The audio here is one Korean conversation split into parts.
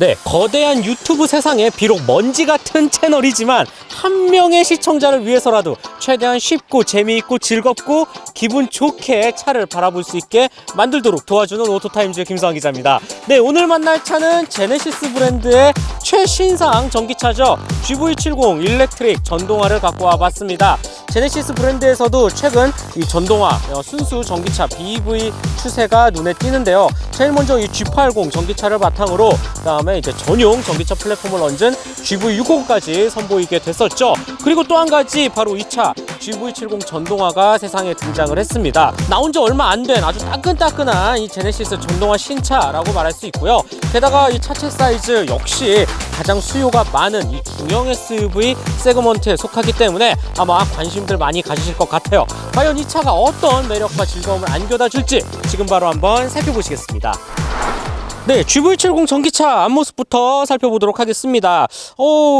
네, 거대한 유튜브 세상에 비록 먼지 같은 채널이지만 한 명의 시청자를 위해서라도 최대한 쉽고 재미있고 즐겁고 기분 좋게 차를 바라볼 수 있게 만들도록 도와주는 오토타임즈의 김성환 기자입니다. 네, 오늘 만날 차는 제네시스 브랜드의 최신상 전기차죠. GV70 일렉트릭 전동화를 갖고 와봤습니다. 제네시스 브랜드에서도 최근 이 전동화 순수 전기차 BEV 추세가 눈에 띄는데요. 제일 먼저 이 G80 전기차를 바탕으로 그다음에 이제 전용 전기차 플랫폼을 얹은 GV60까지 선보이게 됐었죠. 그리고 또 한 가지 바로 이 차 GV70 전동화가 세상에 등장을 했습니다. 나온 지 얼마 안 된 아주 따끈따끈한 이 제네시스 전동화 신차라고 말할 수 있고요. 게다가 이 차체 사이즈 역시 가장 수요가 많은 이 중형 SUV 세그먼트에 속하기 때문에 아마 관심들 많이 가지실 것 같아요. 과연 이 차가 어떤 매력과 즐거움을 안겨다 줄지 지금 바로 한번 살펴보시겠습니다. 네, GV70 전기차 앞모습부터 살펴보도록 하겠습니다.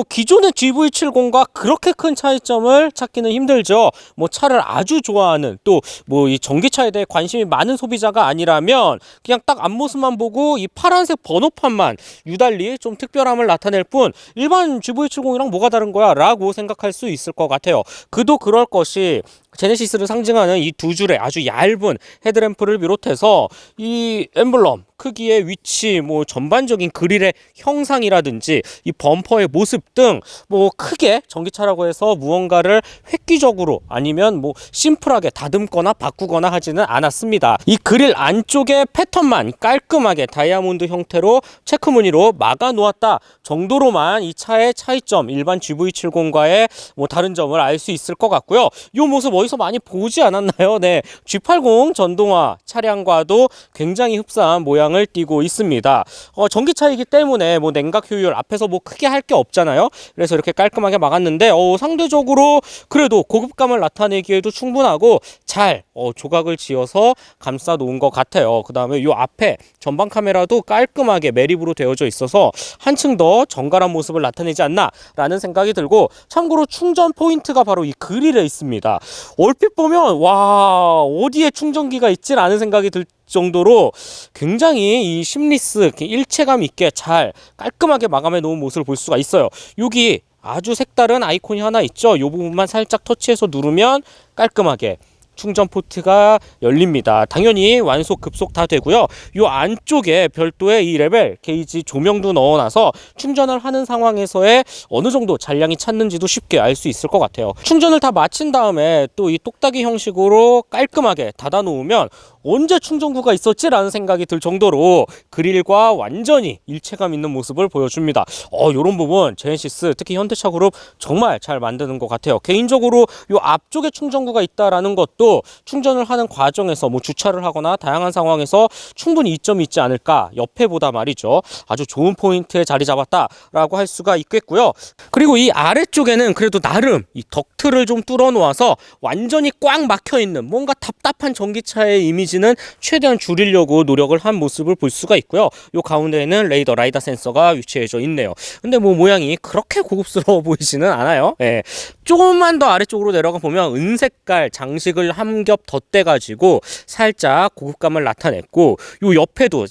기존의 GV70과 그렇게 큰 차이점을 찾기는 힘들죠. 뭐 차를 아주 좋아하는 또 뭐 이 전기차에 대해 관심이 많은 소비자가 아니라면 그냥 딱 앞모습만 보고 이 파란색 번호판만 유달리 좀 특별함을 나타낼 뿐 일반 GV70이랑 뭐가 다른 거야? 라고 생각할 수 있을 것 같아요. 그도 그럴 것이 제네시스를 상징하는 이 두 줄의 아주 얇은 헤드램프를 비롯해서 이 엠블럼 크기의 위치, 뭐 전반적인 그릴의 형상이라든지 이 범퍼의 모습 등 뭐 크게 전기차라고 해서 무언가를 획기적으로 아니면 뭐 심플하게 다듬거나 바꾸거나 하지는 않았습니다. 이 그릴 안쪽의 패턴만 깔끔하게 다이아몬드 형태로 체크 무늬로 막아 놓았다 정도로만 이 차의 차이점 일반 GV70과의 뭐 다른 점을 알 수 있을 것 같고요. 이 모습 어디서 많이 보지 않았나요? 네, G80 전동화 차량과도 굉장히 흡사한 모양을 띠고 있습니다. 전기차이기 때문에 뭐 냉각 효율 앞에서 뭐 크게 할 게 없잖아요. 그래서 이렇게 깔끔하게 막았는데 상대적으로 그래도 고급감을 나타내기에도 충분하고 잘 조각을 지어서 감싸 놓은 것 같아요. 그 다음에 이 앞에 전방 카메라도 깔끔하게 매립으로 되어져 있어서 한층 더 정갈한 모습을 나타내지 않나 라는 생각이 들고, 참고로 충전 포인트가 바로 이 그릴에 있습니다. 얼핏 보면 와, 어디에 충전기가 있지? 라는 생각이 들 정도로 굉장히 이 심리스 일체감 있게 잘 깔끔하게 마감해 놓은 모습을 볼 수가 있어요. 여기 아주 색다른 아이콘이 하나 있죠. 이 부분만 살짝 터치해서 누르면 깔끔하게 충전 포트가 열립니다. 당연히 완속 급속 다 되고요. 이 안쪽에 별도의 이 레벨 게이지 조명도 넣어놔서 충전을 하는 상황에서의 어느 정도 잔량이 찼는지도 쉽게 알 수 있을 것 같아요. 충전을 다 마친 다음에 또 이 똑딱이 형식으로 깔끔하게 닫아 놓으면 언제 충전구가 있었지? 라는 생각이 들 정도로 그릴과 완전히 일체감 있는 모습을 보여줍니다. 요런 부분 제네시스 특히 현대차 그룹 정말 잘 만드는 것 같아요. 개인적으로 요 앞쪽에 충전구가 있다라는 것도 충전을 하는 과정에서 뭐 주차를 하거나 다양한 상황에서 충분히 이점이 있지 않을까, 옆에 보다 말이죠. 아주 좋은 포인트에 자리 잡았다라고 할 수가 있겠고요. 그리고 이 아래쪽에는 그래도 나름 이 덕트를 좀 뚫어 놓아서 완전히 꽉 막혀 있는 뭔가 답답한 전기차의 이미지는 최대한 줄이려고 노력을 한 모습을 볼 수가 있고요. 요 가운데에는 레이더 라이다 센서가 위치해져 있네요. 근데 뭐 모양이 그렇게 고급스러워 보이지는 않아요. 예. 조금만 더 아래쪽으로 내려가 보면 은색깔 장식을 한 겹 덧대가지고 살짝 고급감을 나타냈고, 요 옆에도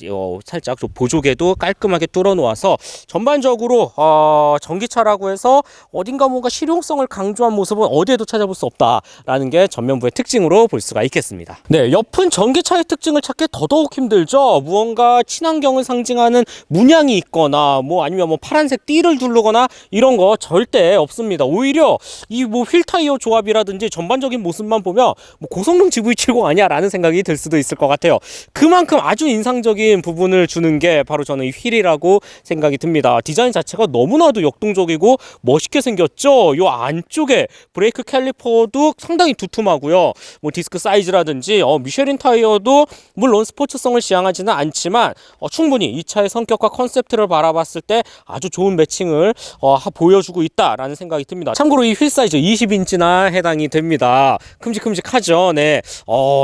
살짝 좀 보조개도 깔끔하게 뚫어 놓아서 전반적으로 전기차라고 해서 어딘가 뭔가 실용성을 강조한 모습은 어디에도 찾아볼 수 없다라는 게 전면부의 특징으로 볼 수가 있겠습니다. 네, 옆은 전기차의 특징을 찾기 더더욱 힘들죠. 무언가 친환경을 상징하는 문양이 있거나 뭐 아니면 뭐 파란색 띠를 두르거나 이런 거 절대 없습니다. 오히려 이 뭐 휠 타이어 조합이라든지 전반적인 모습만 보면 뭐 고성능 GV70 아니야? 라는 생각이 들 수도 있을 것 같아요. 그만큼 아주 인상적인 부분을 주는 게 바로 저는 이 휠이라고 생각이 듭니다. 디자인 자체가 너무나도 역동적이고 멋있게 생겼죠. 요 안쪽에 브레이크 캘리퍼도 상당히 두툼하고요. 뭐 디스크 사이즈라든지 미쉐린 타이어도 물론 스포츠성을 지향하지는 않지만 충분히 이 차의 성격과 컨셉트를 바라봤을 때 아주 좋은 매칭을 보여주고 있다라는 생각이 듭니다. 참고로 이 휠 사이즈 20인치나 해당이 됩니다. 큼직큼직하죠. 네.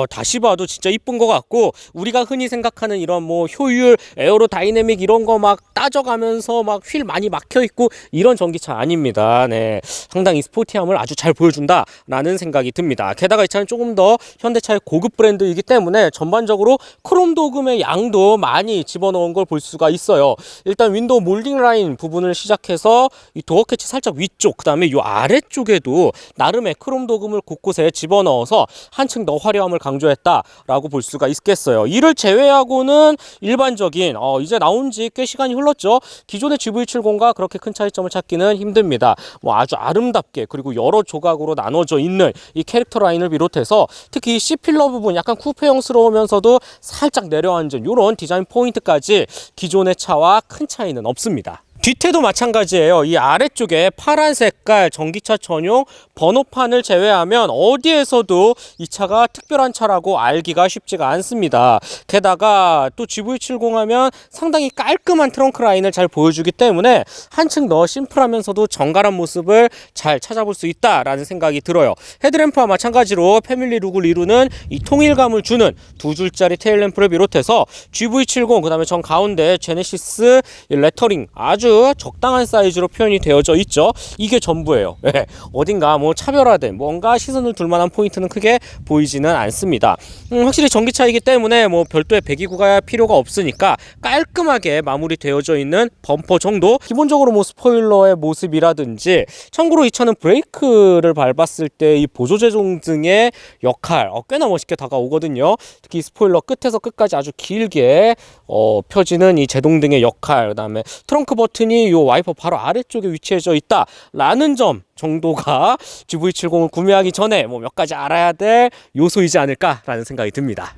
다시 봐도 진짜 이쁜 것 같고, 우리가 흔히 생각하는 이런 뭐 효율, 에어로다이내믹 이런 거 막 따져가면서 막 휠 많이 막혀 있고 이런 전기차 아닙니다. 네. 상당히 스포티함을 아주 잘 보여준다라는 생각이 듭니다. 게다가 이 차는 조금 더 현대차의 고급 브랜드이기 때문에 때문에 전반적으로 크롬 도금의 양도 많이 집어넣은 걸 볼 수가 있어요. 일단 윈도우 몰딩 라인 부분을 시작해서 이 도어 캐치 살짝 위쪽, 그 다음에 이 아래쪽에도 나름의 크롬 도금을 곳곳에 집어넣어서 한층 더 화려함을 강조했다라고 볼 수가 있겠어요. 이를 제외하고는 일반적인 이제 나온 지 꽤 시간이 흘렀죠. 기존의 GV70과 그렇게 큰 차이점을 찾기는 힘듭니다. 뭐 아주 아름답게 그리고 여러 조각으로 나눠져 있는 이 캐릭터 라인을 비롯해서 특히 이 C필러 부분 약간 쿠페형스러우면서도 살짝 내려앉은 이런 디자인 포인트까지 기존의 차와 큰 차이는 없습니다. 뒤태도 마찬가지예요. 이 아래쪽에 파란 색깔 전기차 전용 번호판을 제외하면 어디에서도 이 차가 특별한 차라고 알기가 쉽지가 않습니다. 게다가 또 GV70 하면 상당히 깔끔한 트렁크 라인을 잘 보여주기 때문에 한층 더 심플하면서도 정갈한 모습을 잘 찾아볼 수 있다라는 생각이 들어요. 헤드램프와 마찬가지로 패밀리 룩을 이루는 이 통일감을 주는 두 줄짜리 테일램프를 비롯해서 GV70 그 다음에 정 가운데 제네시스 레터링 아주 적당한 사이즈로 표현이 되어져 있죠. 이게 전부예요. 네. 어딘가 뭐 차별화된 뭔가 시선을 둘 만한 포인트는 크게 보이지는 않습니다. 확실히 전기차이기 때문에 뭐 별도의 배기구가 필요가 없으니까 깔끔하게 마무리되어져 있는 범퍼 정도, 기본적으로 뭐 스포일러의 모습이라든지, 참고로 이 차는 브레이크를 밟았을 때 이 보조 제동 등의 역할 꽤나 멋있게 다가오거든요. 특히 스포일러 끝에서 끝까지 아주 길게 펴지는 이 제동등의 역할, 그 다음에 트렁크 버튼이 이 와이퍼 바로 아래쪽에 위치해져 있다라는 점 정도가 GV70을 구매하기 전에 뭐 몇 가지 알아야 될 요소이지 않을까라는 생각이 듭니다.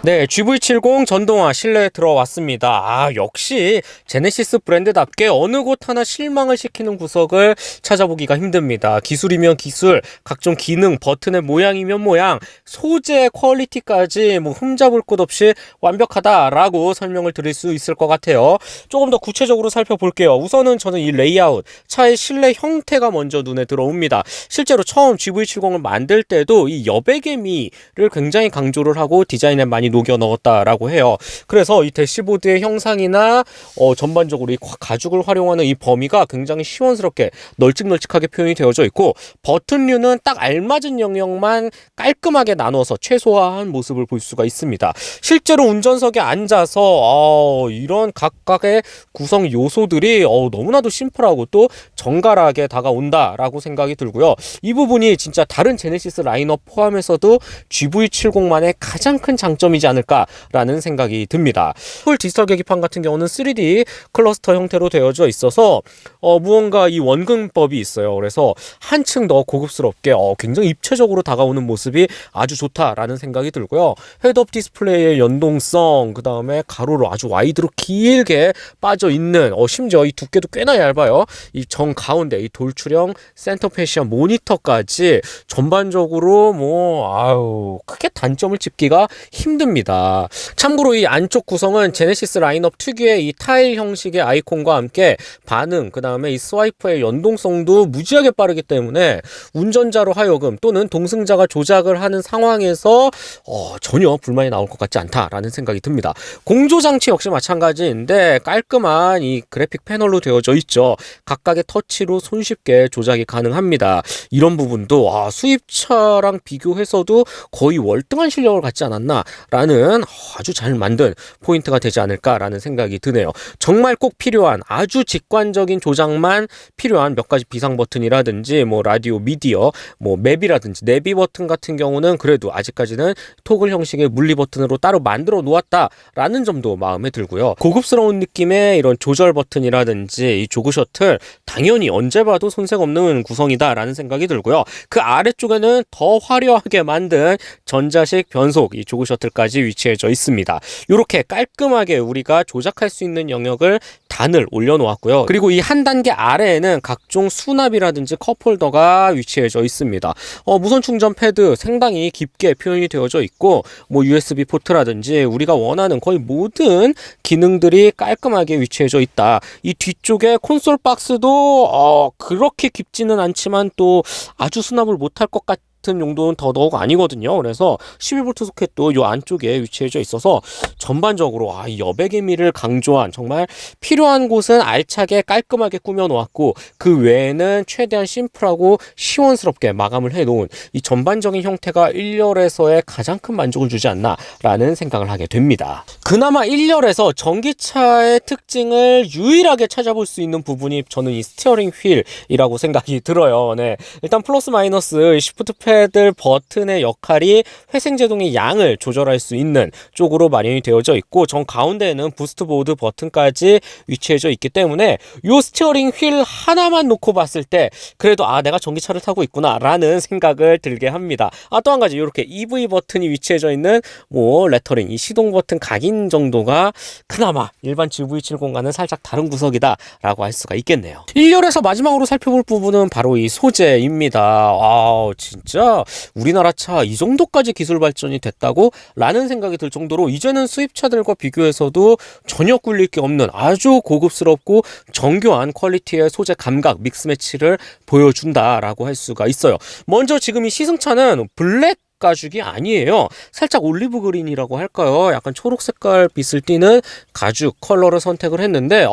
네, GV70 전동화 실내에 들어왔습니다. 역시 제네시스 브랜드답게 어느 곳 하나 실망을 시키는 구석을 찾아보기가 힘듭니다. 기술이면 기술, 각종 기능, 버튼의 모양이면 모양, 소재 퀄리티까지 뭐 흠잡을 곳 없이 완벽하다라고 설명을 드릴 수 있을 것 같아요. 조금 더 구체적으로 살펴볼게요. 우선은 저는 이 레이아웃, 차의 실내 형태가 먼저 눈에 들어옵니다. 실제로 처음 GV70을 만들 때도 이 여백의 미를 굉장히 강조를 하고 디자인에 많이 녹여 넣었다라고 해요. 그래서 이 대시보드의 형상이나 전반적으로 이 가죽을 활용하는 이 범위가 굉장히 시원스럽게 널찍널찍하게 표현이 되어져 있고, 버튼류는 딱 알맞은 영역만 깔끔하게 나눠서 최소화한 모습을 볼 수가 있습니다. 실제로 운전석에 앉아서 이런 각각의 구성 요소들이 너무나도 심플하고 또 정갈하게 다가온다라고 생각이 들고요. 이 부분이 진짜 다른 제네시스 라인업 포함해서도 GV70만의 가장 큰 장점이지 않을까라는 생각이 듭니다. 풀 디지털 계기판 같은 경우는 3D 클러스터 형태로 되어져 있어서 무언가 이 원근법이 있어요. 그래서 한층 더 고급스럽게 굉장히 입체적으로 다가오는 모습이 아주 좋다라는 생각이 들고요. 헤드업 디스플레이의 연동성, 그 다음에 가로로 아주 와이드로 길게 빠져 있는 심지어 이 두께도 꽤나 얇아요. 이 정 가운데 이 돌출형 센터 패시아 모니터까지 전반적으로 크게 단점을 짚기가 힘듭니다. 참고로 이 안쪽 구성은 제네시스 라인업 특유의 이 타일 형식의 아이콘과 함께 반응, 그 다음에 이 스와이프의 연동성도 무지하게 빠르기 때문에 운전자로 하여금 또는 동승자가 조작을 하는 상황에서 전혀 불만이 나올 것 같지 않다라는 생각이 듭니다. 공조장치 역시 마찬가지인데 깔끔한 이 그래픽 패널로 되어져 있죠. 각각의 터치로 손쉽게 조작이 가능합니다. 이런 부분도 수입차랑 비교해서도 거의 월등한 실력을 갖지 않았나 라는 아주 잘 만든 포인트가 되지 않을까라는 생각이 드네요. 정말 꼭 필요한 아주 직관적인 조작만 필요한 몇 가지 비상 버튼이라든지 라디오, 미디어, 맵이라든지 내비 버튼 같은 경우는 그래도 아직까지는 토글 형식의 물리 버튼으로 따로 만들어 놓았다라는 점도 마음에 들고요. 고급스러운 느낌의 이런 조절 버튼이라든지 이 조그 셔틀 당연히 언제 봐도 손색 없는 구성이다라는 생각이 들고요. 그 아래쪽에는 더 화려하게 만든 전자식 변속 이 조그 셔틀까지 위치해져 있습니다. 이렇게 깔끔하게 우리가 조작할 수 있는 영역을 단을 올려놓았고요. 그리고 이 한 단계 아래에는 각종 수납이라든지 컵홀더가 위치해져 있습니다. 무선 충전 패드 상당히 깊게 표현이 되어져 있고 USB 포트라든지 우리가 원하는 거의 모든 기능들이 깔끔하게 위치해져 있다. 이 뒤쪽에 콘솔 박스도 그렇게 깊지는 않지만 또 아주 수납을 못할 것 같지 같은 용도는 더더욱 아니거든요. 그래서 12V 소켓도 이 안쪽에 위치해져 있어서 전반적으로 이 여백의미를 강조한 정말 필요한 곳은 알차게 깔끔하게 꾸며 놓았고 그 외에는 최대한 심플하고 시원스럽게 마감을 해 놓은 이 전반적인 형태가 1열에서의 가장 큰 만족을 주지 않나 라는 생각을 하게 됩니다. 그나마 1열에서 전기차의 특징을 유일하게 찾아볼 수 있는 부분이 저는 이 스티어링 휠이라고 생각이 들어요. 네. 일단 플러스 마이너스 시프트 패들 버튼의 역할이 회생 제동의 양을 조절할 수 있는 쪽으로 마련이 되어져 있고 정 가운데에는 부스트 보드 버튼까지 위치해져 있기 때문에 이 스티어링 휠 하나만 놓고 봤을 때 그래도 내가 전기차를 타고 있구나 라는 생각을 들게 합니다. 또 한 가지 이렇게 EV 버튼이 위치해져 있는 레터링 이 시동 버튼 각인 정도가 그나마 일반 GV70과는 살짝 다른 구석이다 라고 할 수가 있겠네요. 1열에서 마지막으로 살펴볼 부분은 바로 이 소재입니다. 진짜 우리나라 차 이 정도까지 기술 발전이 됐다고? 라는 생각이 들 정도로 이제는 수입차들과 비교해서도 전혀 꿀릴 게 없는 아주 고급스럽고 정교한 퀄리티의 소재 감각 믹스 매치를 보여준다라고 할 수가 있어요. 먼저 지금 이 시승차는 블랙 가죽이 아니에요. 살짝 올리브 그린이라고 할까요? 약간 초록 색깔 빛을 띠는 가죽 컬러를 선택을 했는데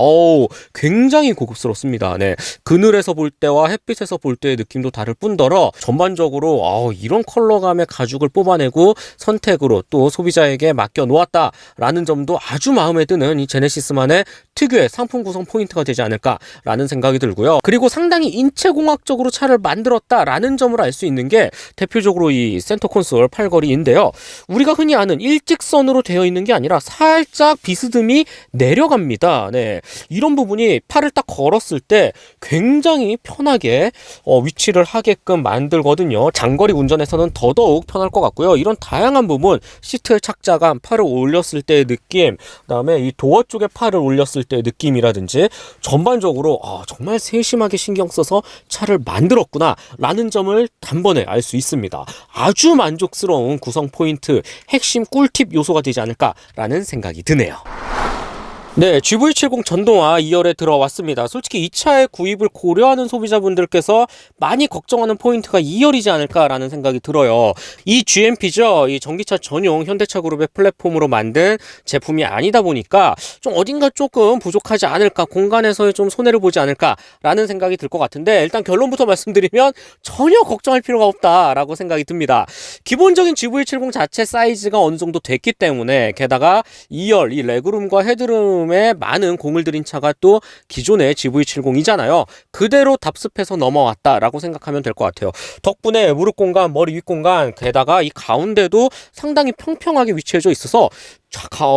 굉장히 고급스럽습니다. 네. 그늘에서 볼 때와 햇빛에서 볼 때의 느낌도 다를 뿐더러 전반적으로 이런 컬러감의 가죽을 뽑아내고 선택으로 또 소비자에게 맡겨 놓았다라는 점도 아주 마음에 드는 이 제네시스만의 특유의 상품 구성 포인트가 되지 않을까라는 생각이 들고요. 그리고 상당히 인체공학적으로 차를 만들었다라는 점을 알 수 있는 게 대표적으로 이 센터 콘솔 팔걸이인데요. 우리가 흔히 아는 일직선으로 되어 있는 게 아니라 살짝 비스듬히 내려갑니다. 네. 이런 부분이 팔을 딱 걸었을 때 굉장히 편하게 위치를 하게끔 만들거든요. 장거리 운전에서는 더더욱 편할 것 같고요. 이런 다양한 부분, 시트의 착자감, 팔을 올렸을 때의 느낌, 그다음에 이 도어 쪽에 팔을 올렸을 때의 느낌이라든지 전반적으로 정말 세심하게 신경 써서 차를 만들었구나 라는 점을 단번에 알 수 있습니다. 아주 만족스러운 구성 포인트, 핵심 꿀팁 요소가 되지 않을까라는 생각이 드네요. 네, GV70 전동화 2열에 들어왔습니다. 솔직히 이 차의 구입을 고려하는 소비자분들께서 많이 걱정하는 포인트가 2열이지 않을까라는 생각이 들어요. 이 GMP죠. 이 전기차 전용 현대차 그룹의 플랫폼으로 만든 제품이 아니다 보니까 좀 어딘가 조금 부족하지 않을까, 공간에서의 좀 손해를 보지 않을까라는 생각이 들 것 같은데 일단 결론부터 말씀드리면 전혀 걱정할 필요가 없다라고 생각이 듭니다. 기본적인 GV70 자체 사이즈가 어느 정도 됐기 때문에 게다가 2열 이 레그룸과 헤드룸 많은 공을 들인 차가 또 기존의 GV70이잖아요. 그대로 답습해서 넘어왔다라고 생각하면 될 것 같아요. 덕분에 무릎 공간, 머리 윗 공간, 게다가 이 가운데도 상당히 평평하게 위치해져 있어서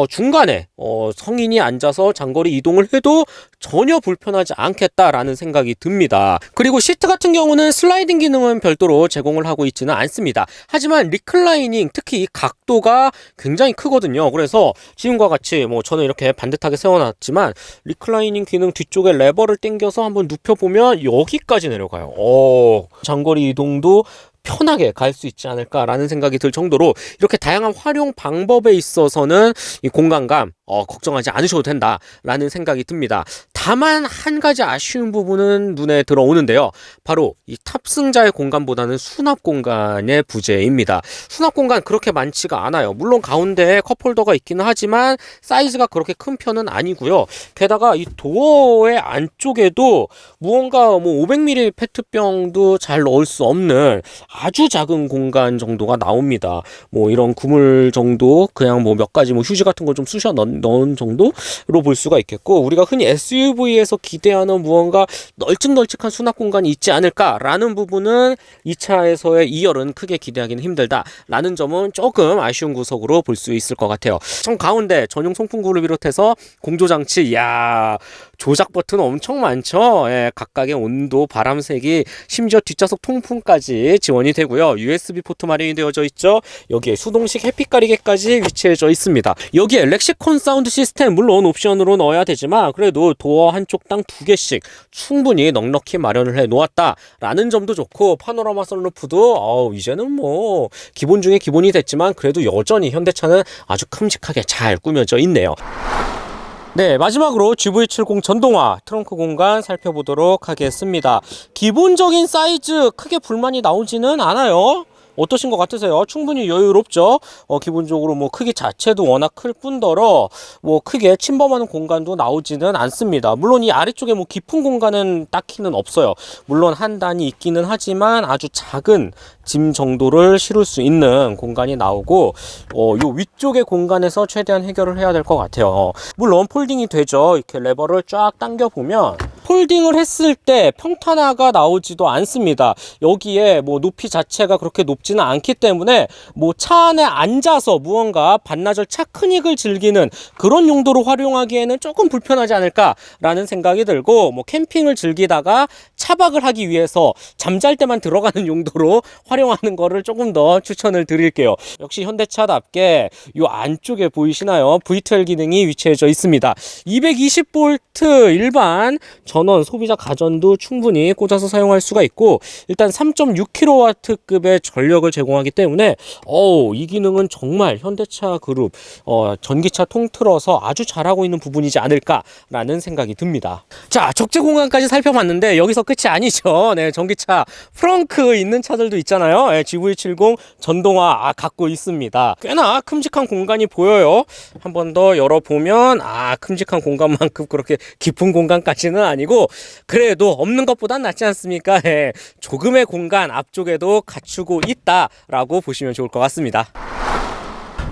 중간에 성인이 앉아서 장거리 이동을 해도 전혀 불편하지 않겠다라는 생각이 듭니다. 그리고 시트 같은 경우는 슬라이딩 기능은 별도로 제공을 하고 있지는 않습니다. 하지만 리클라이닝, 특히 이 각도가 굉장히 크거든요. 그래서 지금과 같이 저는 이렇게 반듯하게 세워놨지만 리클라이닝 기능 뒤쪽에 레버를 당겨서 한번 눕혀보면 여기까지 내려가요. 장거리 이동도 편하게 갈 수 있지 않을까라는 생각이 들 정도로 이렇게 다양한 활용 방법에 있어서는 이 공간감 걱정하지 않으셔도 된다라는 생각이 듭니다. 다만 한 가지 아쉬운 부분은 눈에 들어오는데요. 바로 이 탑승자의 공간보다는 수납 공간의 부재입니다. 수납 공간 그렇게 많지가 않아요. 물론 가운데에 컵홀더가 있기는 하지만 사이즈가 그렇게 큰 편은 아니고요. 게다가 이 도어의 안쪽에도 무언가 500ml 페트병도 잘 넣을 수 없는 아주 작은 공간 정도가 나옵니다. 이런 그물 정도 그냥 몇 가지 휴지 같은 거 좀 쑤셔 넣은 정도로 볼 수가 있겠고, 우리가 흔히 SUV에서 기대하는 무언가 널찍널찍한 수납 공간이 있지 않을까라는 부분은 이 차에서의 2열은 크게 기대하기는 힘들다라는 점은 조금 아쉬운 구석으로 볼 수 있을 것 같아요. 정 가운데 전용 송풍구를 비롯해서 공조장치, 조작 버튼 엄청 많죠. 각각의 온도, 바람색이, 심지어 뒷좌석 통풍까지 지원이 되고요. USB 포트 마련이 되어져 있죠. 여기에 수동식 햇빛 가리개까지 위치해져 있습니다. 여기에 렉시콘 사운드 시스템 물론 옵션으로 넣어야 되지만 그래도 도어 한쪽당 2개씩 충분히 넉넉히 마련을 해 놓았다라는 점도 좋고, 파노라마 선루프도 이제는 기본 중에 기본이 됐지만 그래도 여전히 현대차는 아주 큼직하게 잘 꾸며져 있네요. 네, 마지막으로 GV70 전동화 트렁크 공간 살펴보도록 하겠습니다. 기본적인 사이즈 크게 불만이 나오지는 않아요. 어떠신 것 같으세요? 충분히 여유롭죠? 기본적으로 뭐 크기 자체도 워낙 클 뿐더러 뭐 크게 침범하는 공간도 나오지는 않습니다. 물론 이 아래쪽에 뭐 깊은 공간은 딱히는 없어요. 물론 한 단이 있기는 하지만 아주 작은 짐 정도를 실을 수 있는 공간이 나오고 요 위쪽의 공간에서 최대한 해결을 해야 될 것 같아요. 물론 폴딩이 되죠. 이렇게 레버를 쫙 당겨 보면 폴딩을 했을 때 평탄화가 나오지도 않습니다. 여기에 뭐 높이 자체가 그렇게 높지는 않기 때문에 뭐 차 안에 앉아서 무언가 반나절 차크닉을 즐기는 그런 용도로 활용하기에는 조금 불편하지 않을까라는 생각이 들고, 뭐 캠핑을 즐기다가 차박을 하기 위해서 잠잘 때만 들어가는 용도로 활용하는 거를 조금 더 추천을 드릴게요. 역시 현대차답게 이 안쪽에 보이시나요? V12 기능이 위치해져 있습니다. 220V 일반 전원 소비자 가전도 충분히 꽂아서 사용할 수가 있고, 일단 3.6kW급의 전력을 제공하기 때문에 이 기능은 정말 현대차 그룹 전기차 통틀어서 아주 잘하고 있는 부분이지 않을까라는 생각이 듭니다. 자, 적재 공간까지 살펴봤는데 여기서 끝이 아니죠. 네, 전기차 프렁크 있는 차들도 있잖아요. 네, GV70 전동화 갖고 있습니다. 꽤나 큼직한 공간이 보여요. 한 번 더 열어보면 큼직한 공간만큼 그렇게 깊은 공간까지는 아니고 그래도 없는 것보단 낫지 않습니까? 네, 조금의 공간 앞쪽에도 갖추고 있다라고 보시면 좋을 것 같습니다.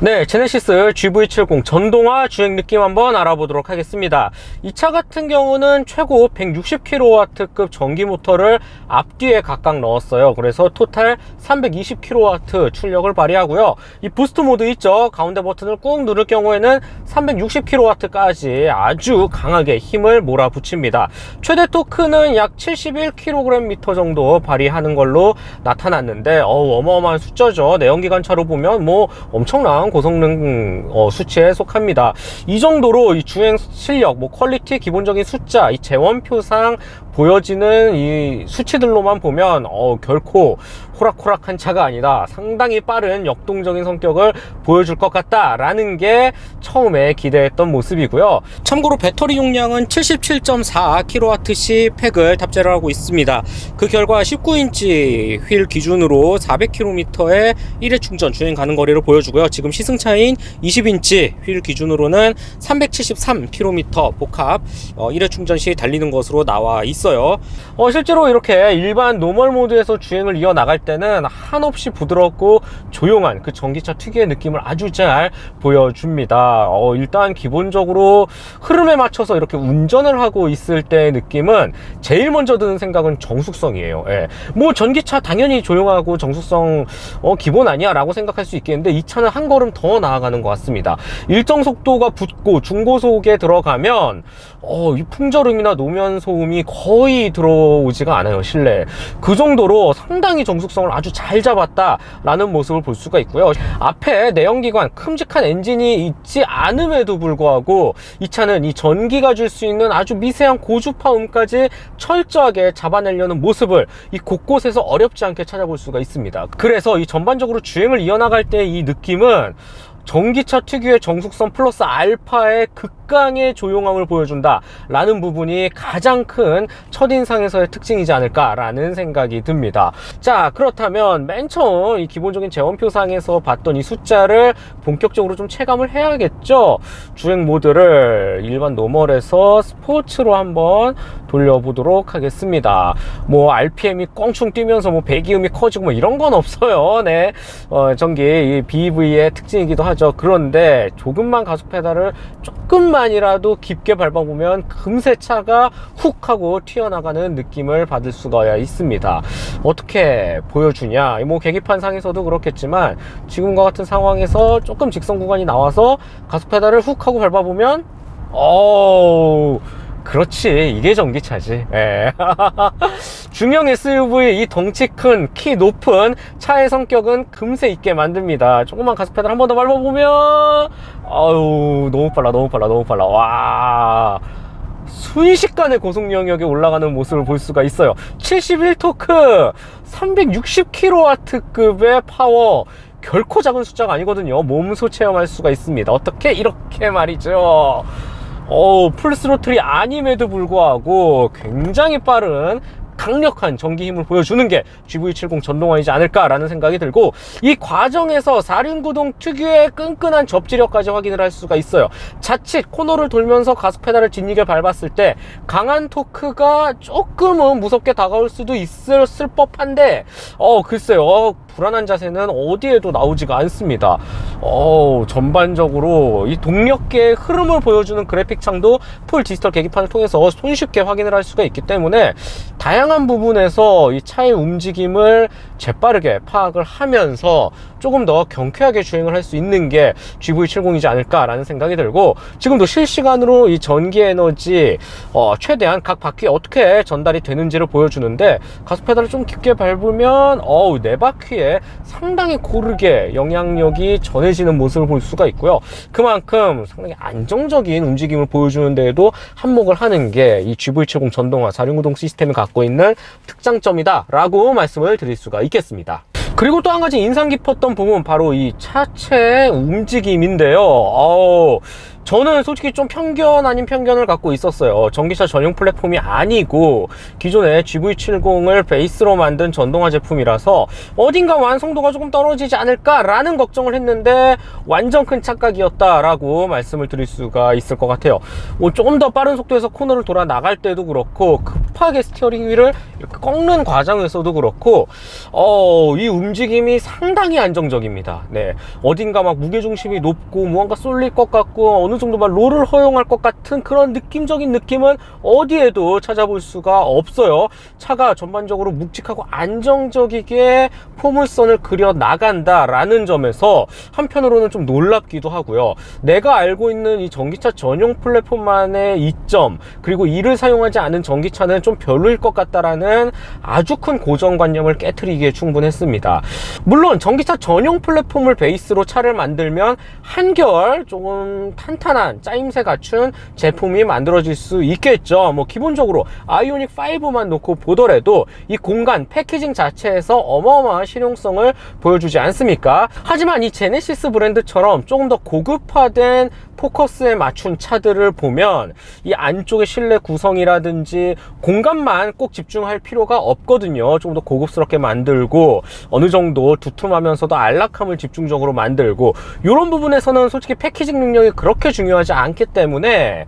네, 제네시스 GV70 전동화 주행 느낌 한번 알아보도록 하겠습니다. 이 차 같은 경우는 최고 160kW급 전기 모터를 앞뒤에 각각 넣었어요. 그래서 토탈 320kW 출력을 발휘하고요. 이 부스트 모드 있죠? 가운데 버튼을 꾹 누를 경우에는 360kW까지 아주 강하게 힘을 몰아붙입니다. 최대 토크는 약 71kgm 정도 발휘하는 걸로 나타났는데 어마어마한 숫자죠. 내연기관차로 보면 뭐 엄청난 고성능 수치에 속합니다. 이 정도로 이 주행 실력, 뭐 퀄리티, 기본적인 숫자, 이 재원표상 보여지는 이 수치들로만 보면 결코 호락호락한 차가 아니다, 상당히 빠른 역동적인 성격을 보여줄 것 같다라는 게 처음에 기대했던 모습이고요. 참고로 배터리 용량은 77.4kWh 팩을 탑재를 하고 있습니다. 그 결과 19인치 휠 기준으로 400km의 1회 충전 주행 가는 거리를 보여주고요. 지금 시승차인 20인치 휠 기준으로는 373km 복합 1회 충전 시 달리는 것으로 나와 있어요. 실제로 이렇게 일반 노멀 모드에서 주행을 이어나갈 때는 한없이 부드럽고 조용한 그 전기차 특유의 느낌을 아주 잘 보여줍니다. 일단 기본적으로 흐름에 맞춰서 이렇게 운전을 하고 있을 때의 느낌은 제일 먼저 드는 생각은 정숙성이에요. 예. 뭐 전기차 당연히 조용하고 정숙성 기본 아니야 라고 생각할 수 있겠는데 이 차는 한 걸음 더 나아가는 것 같습니다. 일정 속도가 붙고 중고속에 들어가면 이 풍절음이나 노면 소음이 거의 들어오지가 않아요, 실내에. 그 정도로 상당히 정숙성을 아주 잘 잡았다라는 모습을 볼 수가 있고요. 앞에 내연기관 큼직한 엔진이 있지 않음에도 불구하고 이 차는 이 전기가 줄 수 있는 아주 미세한 고주파음까지 철저하게 잡아내려는 모습을 이 곳곳에서 어렵지 않게 찾아볼 수가 있습니다. 그래서 이 전반적으로 주행을 이어나갈 때 이 느낌은 전기차 특유의 정숙성 플러스 알파의 극강의 조용함을 보여준다 라는 부분이 가장 큰 첫인상에서의 특징이지 않을까 라는 생각이 듭니다. 자, 그렇다면 맨 처음 이 기본적인 재원표상에서 봤던 이 숫자를 본격적으로 좀 체감을 해야겠죠. 주행 모드를 일반 노멀에서 스포츠로 한번 돌려보도록 하겠습니다. 뭐 RPM이 껑충 뛰면서 뭐 배기음이 커지고 뭐 이런 건 없어요. 네, 전기 이 BEV의 특징이기도 하죠. 그런데 조금만 가속 페달을 조금만이라도 깊게 밟아보면 금세 차가 훅 하고 튀어나가는 느낌을 받을 수가 있습니다. 어떻게 보여주냐, 뭐 계기판 상에서도 그렇겠지만 지금과 같은 상황에서 조금 직선 구간이 나와서 가속 페달을 훅 하고 밟아보면 그렇지, 이게 전기차지. 예. 중형 SUV 이 덩치 큰, 키 높은 차의 성격은 금세 있게 만듭니다. 조금만 가속 페달 한 번 더 밟아보면 너무 빨라. 와, 순식간에 고속 영역에 올라가는 모습을 볼 수가 있어요. 71토크 360kW급의 파워, 결코 작은 숫자가 아니거든요. 몸소 체험할 수가 있습니다. 어떻게? 이렇게 말이죠. 풀스로틀이 아님에도 불구하고 굉장히 빠른 강력한 전기 힘을 보여주는 게 GV70 전동화이지 않을까라는 생각이 들고, 이 과정에서 4륜구동 특유의 끈끈한 접지력까지 확인을 할 수가 있어요. 자칫 코너를 돌면서 가속 페달을 뒷이게 밟았을 때 강한 토크가 조금은 무섭게 다가올 수도 있을 법한데, 글쎄요, 불안한 자세는 어디에도 나오지가 않습니다. 전반적으로 이 동력계의 흐름을 보여주는 그래픽 창도 풀 디지털 계기판을 통해서 손쉽게 확인을 할 수가 있기 때문에 다양한 부분에서 이 차의 움직임을 재빠르게 파악을 하면서 조금 더 경쾌하게 주행을 할 수 있는 게 GV70이지 않을까라는 생각이 들고, 지금도 실시간으로 이 전기 에너지 최대한 각 바퀴에 어떻게 전달이 되는지를 보여주는데, 가속 페달을 좀 깊게 밟으면 네 바퀴에 상당히 고르게 영향력이 전해지는 모습을 볼 수가 있고요. 그만큼 상당히 안정적인 움직임을 보여주는 데에도 한몫을 하는 게 이 GV70 전동화 4륜구동 시스템이 갖고 있는 특장점이다 라고 말씀을 드릴 수가 있겠습니다. 그리고 또 한 가지 인상 깊었던 부분, 바로 이 차체 움직임인데요. 저는 솔직히 좀 편견 아닌 편견을 갖고 있었어요. 전기차 전용 플랫폼이 아니고 기존의 GV70을 베이스로 만든 전동화 제품이라서 어딘가 완성도가 조금 떨어지지 않을까라는 걱정을 했는데 완전 큰 착각이었다라고 말씀을 드릴 수가 있을 것 같아요. 조금 더 빠른 속도에서 코너를 돌아 나갈 때도 그렇고, 급하게 스티어링 휠을 이렇게 꺾는 과정에서도 그렇고, 이 움직임이 상당히 안정적입니다. 네, 어딘가 막 무게중심이 높고 무언가 쏠릴 것 같고 어느 정도 막 롤을 허용할 것 같은 그런 느낌적인 느낌은 어디에도 찾아볼 수가 없어요. 차가 전반적으로 묵직하고 안정적이게 포물선을 그려 나간다라는 점에서 한편으로는 좀 놀랍기도 하고요. 내가 알고 있는 이 전기차 전용 플랫폼만의 이점, 그리고 이를 사용하지 않은 전기차는 좀 별로일 것 같다라는 아주 큰 고정관념을 깨트리기에 충분했습니다. 물론 전기차 전용 플랫폼을 베이스로 차를 만들면 한결 조금 탄탄한 짜임새 갖춘 제품이 만들어질 수 있겠죠. 기본적으로 아이오닉 5만 놓고 보더라도 이 공간 패키징 자체에서 어마어마한 실용성을 보여주지 않습니까? 하지만 이 제네시스 브랜드처럼 조금 더 고급화된 포커스에 맞춘 차들을 보면 이 안쪽의 실내 구성이라든지 공간만 꼭 집중할 필요가 없거든요. 좀 더 고급스럽게 만들고 어느 정도 두툼하면서도 안락함을 집중적으로 만들고, 이런 부분에서는 솔직히 패키징 능력이 그렇게 중요하지 않기 때문에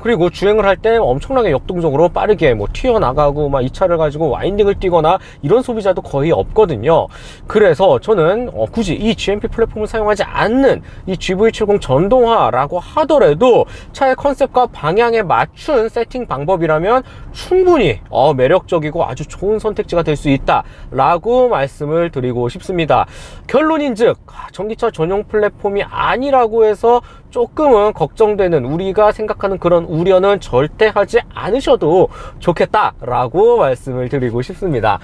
그리고 주행을 할 때 엄청나게 역동적으로 빠르게 튀어나가고 막 이 차를 가지고 와인딩을 뛰거나 이런 소비자도 거의 없거든요. 그래서 저는 굳이 이 GMP 플랫폼을 사용하지 않는 이 GV70 전동화라고 하더라도 차의 컨셉과 방향에 맞춘 세팅 방법이라면 충분히 매력적이고 아주 좋은 선택지가 될 수 있다 라고 말씀을 드리고 싶습니다. 결론인즉 전기차 전용 플랫폼이 아니라고 해서 조금은 걱정되는, 우리가 생각하는 그런 우려는 절대 하지 않으셔도 좋겠다라고 말씀을 드리고 싶습니다.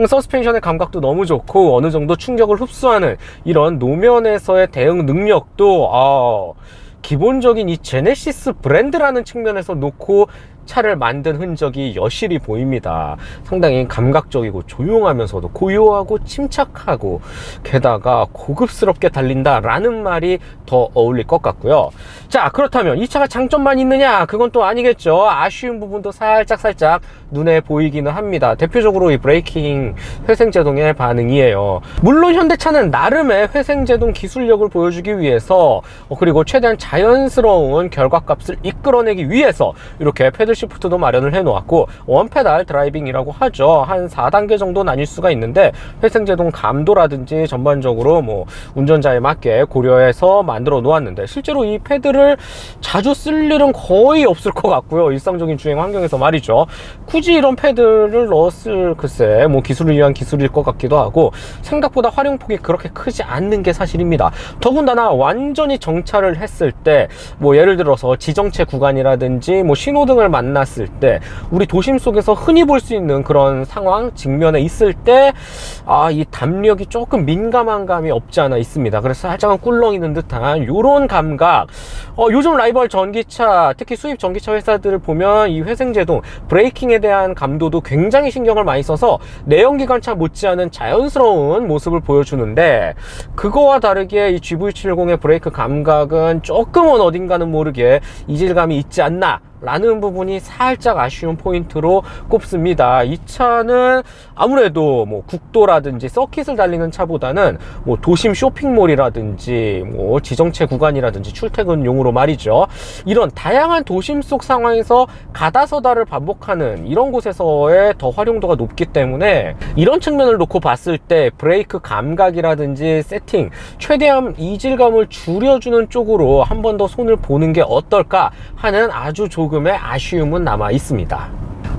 서스펜션의 감각도 너무 좋고 어느 정도 충격을 흡수하는 이런 노면에서의 대응 능력도 기본적인 이 제네시스 브랜드라는 측면에서 놓고 차를 만든 흔적이 여실히 보입니다. 상당히 감각적이고 조용하면서도 고요하고 침착하고 게다가 고급스럽게 달린다라는 말이 더 어울릴 것 같고요. 자, 그렇다면 이 차가 장점만 있느냐? 그건 또 아니겠죠. 아쉬운 부분도 살짝 눈에 보이기는 합니다. 대표적으로 이 브레이킹 회생제동의 반응이에요. 물론 현대차는 나름의 회생제동 기술력을 보여주기 위해서 그리고 최대한 자연스러운 결과값을 이끌어내기 위해서 이렇게 패들 시프트도 마련을 해 놓았고, 원페달 드라이빙이라고 하죠. 한 4단계 정도 나뉠 수가 있는데 회생제동 감도라든지 전반적으로 운전자에 맞게 고려해서 만들어 놓았는데, 실제로 이 패드를 자주 쓸 일은 거의 없을 것 같고요. 일상적인 주행 환경에서 말이죠. 굳이 이런 패드를 넣었을 글쎄 기술을 위한 기술일 것 같기도 하고, 생각보다 활용폭이 그렇게 크지 않는 게 사실입니다. 더군다나 완전히 정차를 했을 때 예를 들어서 지정체 구간이라든지 신호등을 만났을 때 우리 도심 속에서 흔히 볼 수 있는 그런 상황 직면에 있을 때 이 담력이 조금 민감한 감이 없지 않아 있습니다. 그래서 살짝은 꿀렁이는 듯한 이런 감각, 요즘 라이벌 전기차, 특히 수입 전기차 회사들을 보면 이 회생제동 브레이킹에 대한 감도도 굉장히 신경을 많이 써서 내연기관차 못지않은 자연스러운 모습을 보여주는데, 그거와 다르게 이 GV70의 브레이크 감각은 조금은 어딘가는 모르게 이질감이 있지 않나 라는 부분이 살짝 아쉬운 포인트로 꼽습니다. 이 차는 아무래도 뭐 국도라든지 서킷을 달리는 차보다는 뭐 도심 쇼핑몰이라든지 뭐 지정체 구간이라든지 출퇴근용으로 말이죠. 이런 다양한 도심 속 상황에서 가다서다를 반복하는 이런 곳에서의 더 활용도가 높기 때문에 이런 측면을 놓고 봤을 때 브레이크 감각이라든지 세팅, 최대한 이질감을 줄여주는 쪽으로 한 번 더 손을 보는 게 어떨까 하는 아주 조금의 아쉬움은 남아 있습니다.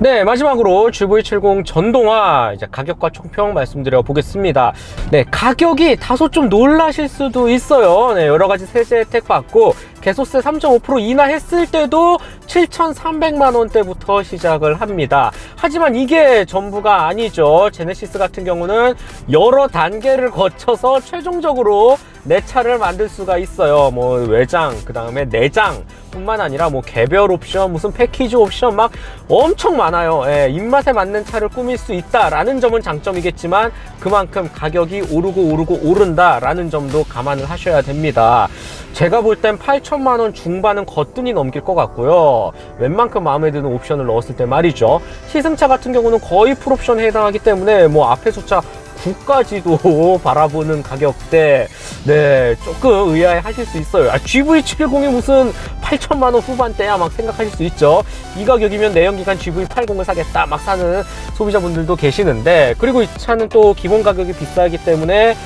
네, 마지막으로 GV70 전동화 이제 가격과 총평 말씀드려 보겠습니다. 네, 가격이 다소 좀 놀라실 수도 있어요. 네, 여러 가지 세제 혜택 받고 개소세 3.5% 인하했을 때도 7,300만 원대부터 시작을 합니다. 하지만 이게 전부가 아니죠. 제네시스 같은 경우는 여러 단계를 거쳐서 최종적으로 내 차를 만들 수가 있어요. 뭐 외장, 그 다음에 내장 뿐만 아니라 뭐 개별 옵션, 무슨 패키지 옵션 막 엄청 많아요. 예, 입맛에 맞는 차를 꾸밀 수 있다라는 점은 장점이겠지만 그만큼 가격이 오르고 오른다라는 점도 감안을 하셔야 됩니다. 제가 볼 땐 8천만 원 중반은 거뜬히 넘길 것 같고요. 웬만큼 마음에 드는 옵션을 넣었을 때 말이죠. 시승차 같은 경우는 거의 풀옵션에 해당하기 때문에 뭐 앞에 숫자 9까지도 바라보는 가격대, 네, 조금 의아해 하실 수 있어요. GV70이 무슨 8천만 원 후반대야 막 생각하실 수 있죠. 이 가격이면 내연기관 GV80을 사겠다 막 사는 소비자분들도 계시는데, 그리고 이 차는 또 기본 가격이 비싸기 때문에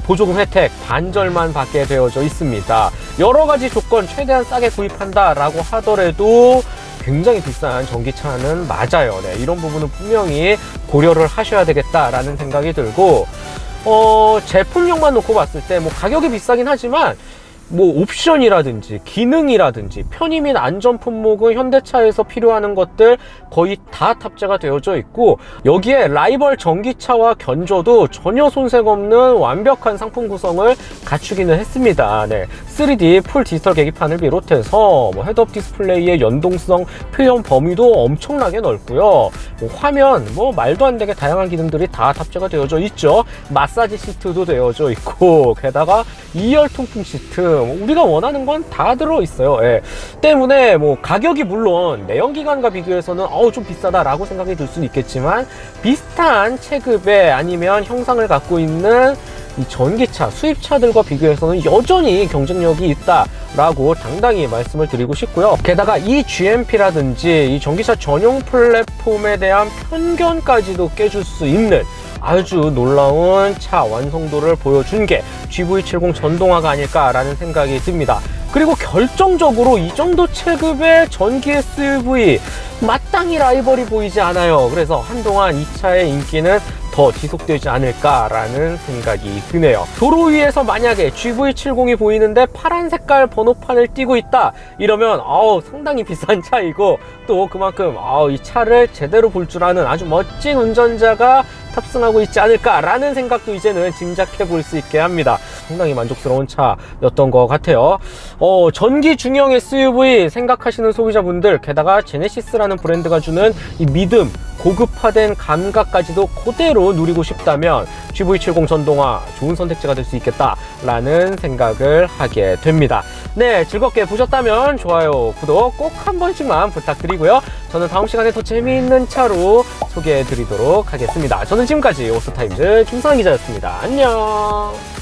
보조금 혜택 반절만 받게 되어져 있습니다. 여러 가지 조건 최대한 싸게 구입한다 라고 하더라도 굉장히 비싼 전기차는 맞아요. 네, 이런 부분은 분명히 고려를 하셔야 되겠다라는 생각이 들고, 제품력만 놓고 봤을 때 뭐 가격이 비싸긴 하지만 뭐 옵션이라든지 기능이라든지 편의 및 안전 품목은 현대차에서 필요하는 것들 거의 다 탑재가 되어져 있고, 여기에 라이벌 전기차와 견줘도 전혀 손색 없는 완벽한 상품 구성을 갖추기는 했습니다. 네, 3D 풀 디지털 계기판을 비롯해서 뭐 헤드업 디스플레이의 연동성 표현 범위도 엄청나게 넓고요. 뭐 화면 뭐 말도 안 되게 다양한 기능들이 다 탑재가 되어져 있죠. 마사지 시트도 되어져 있고, 게다가 2열 통풍 시트, 우리가 원하는 건 다 들어있어요. 예. 때문에 뭐 가격이 물론 내연기관과 비교해서는 좀 비싸다라고 생각이 들 수는 있겠지만, 비슷한 체급의 아니면 형상을 갖고 있는 이 전기차, 수입차들과 비교해서는 여전히 경쟁력이 있다라고 당당히 말씀을 드리고 싶고요. 게다가 이 GMP라든지 이 전기차 전용 플랫폼에 대한 편견까지도 깨줄 수 있는 아주 놀라운 차 완성도를 보여준 게 GV70 전동화가 아닐까라는 생각이 듭니다. 그리고 결정적으로 이 정도 체급의 전기 SUV 마땅히 라이벌이 보이지 않아요. 그래서 한동안 이 차의 인기는 더 지속되지 않을까라는 생각이 드네요. 도로 위에서 만약에 GV70이 보이는데 파란 색깔 번호판을 띄고 있다 이러면 상당히 비싼 차이고, 또 그만큼 이 차를 제대로 볼 줄 아는 아주 멋진 운전자가 탑승하고 있지 않을까라는 생각도 이제는 짐작해 볼 수 있게 합니다. 상당히 만족스러운 차였던 것 같아요. 전기 중형 SUV 생각하시는 소비자분들, 게다가 제네시스라는 브랜드가 주는 이 믿음, 고급화된 감각까지도 그대로 누리고 싶다면 GV70 전동화 좋은 선택지가 될 수 있겠다라는 생각을 하게 됩니다. 네, 즐겁게 보셨다면 좋아요, 구독 꼭 한 번씩만 부탁드리고요. 저는 다음 시간에 더 재미있는 차로 소개해 드리도록 하겠습니다. 저는 지금까지 오스타임즈 김성환 기자였습니다. 안녕.